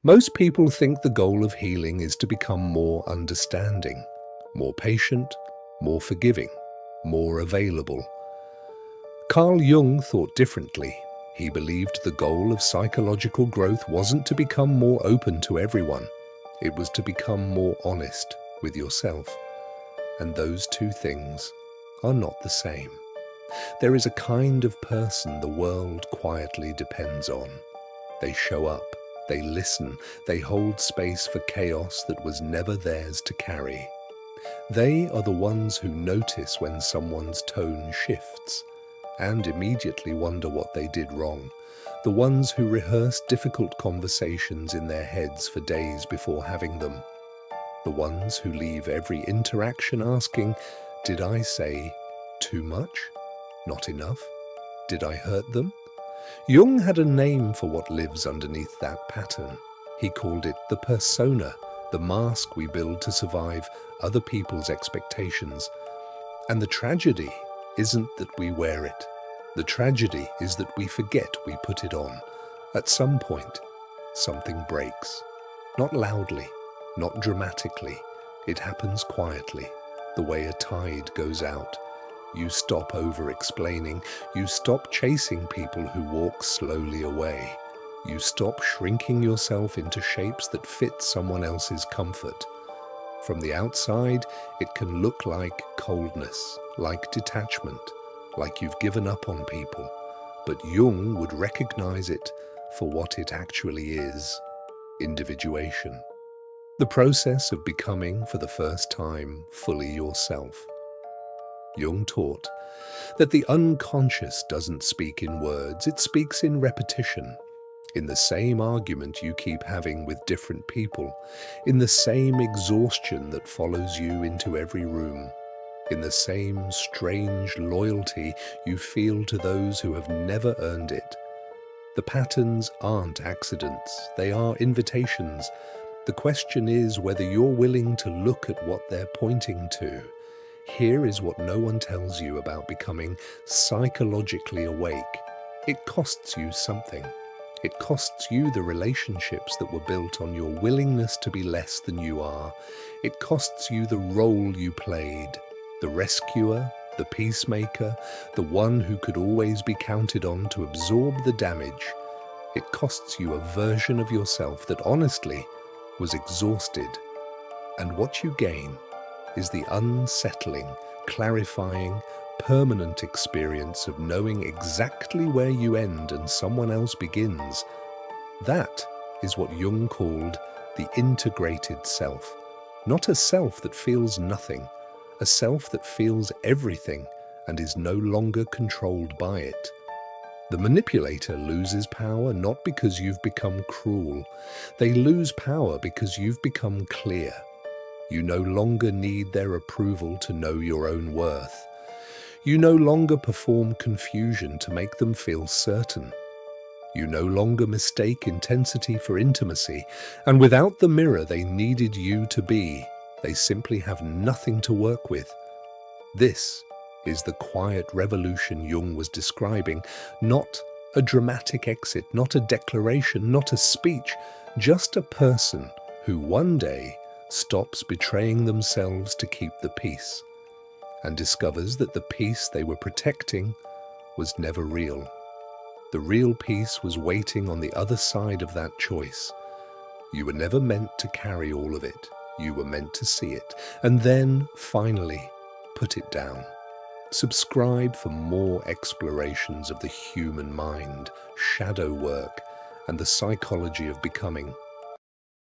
Most people think the goal of healing is to become more understanding, more patient, more forgiving, more available. Carl Jung thought differently. He believed the goal of psychological growth wasn't to become more open to everyone. It was to become more honest with yourself. And those two things are not the same. There is a kind of person the world quietly depends on. They show up, they listen, they hold space for chaos that was never theirs to carry. They are the ones who notice when someone's tone shifts and immediately wonder what they did wrong. The ones who rehearse difficult conversations in their heads for days before having them. The ones who leave every interaction asking, did I say too much? Not enough? Did I hurt them? Jung had a name for what lives underneath that pattern. He called it the persona, the mask we build to survive other people's expectations. And the tragedy isn't that we wear it. The tragedy is that we forget we put it on. At some point, something breaks. Not loudly, not dramatically. It happens quietly, the way a tide goes out. You stop over-explaining. You stop chasing people who walk slowly away. You stop shrinking yourself into shapes that fit someone else's comfort. From the outside, it can look like coldness, like detachment, like you've given up on people. But Jung would recognize it for what it actually is: individuation. The process of becoming, for the first time, fully yourself. Jung taught that the unconscious doesn't speak in words, it speaks in repetition. In the same argument you keep having with different people, in the same exhaustion that follows you into every room, in the same strange loyalty you feel to those who have never earned it. The patterns aren't accidents, they are invitations. The question is whether you're willing to look at what they're pointing to. Here is what no one tells you about becoming psychologically awake. It costs you something. It costs you the relationships that were built on your willingness to be less than you are. It costs you the role you played, the rescuer, the peacemaker, the one who could always be counted on to absorb the damage. It costs you a version of yourself that honestly was exhausted. And what you gain is the unsettling, clarifying, permanent experience of knowing exactly where you end and someone else begins. That is what Jung called the integrated self. Not a self that feels nothing, a self that feels everything and is no longer controlled by it. The manipulator loses power not because you've become cruel. They lose power because you've become clear. You no longer need their approval to know your own worth. You no longer perform confusion to make them feel certain. You no longer mistake intensity for intimacy, and without the mirror they needed you to be, they simply have nothing to work with. This is the quiet revolution Jung was describing, not a dramatic exit, not a declaration, not a speech, just a person who one day stops betraying themselves to keep the peace and discovers that the peace they were protecting was never real. The real peace was waiting on the other side of that choice. You were never meant to carry all of it. You were meant to see it, and then, finally, put it down. Subscribe for more explorations of the human mind, shadow work, and the psychology of becoming.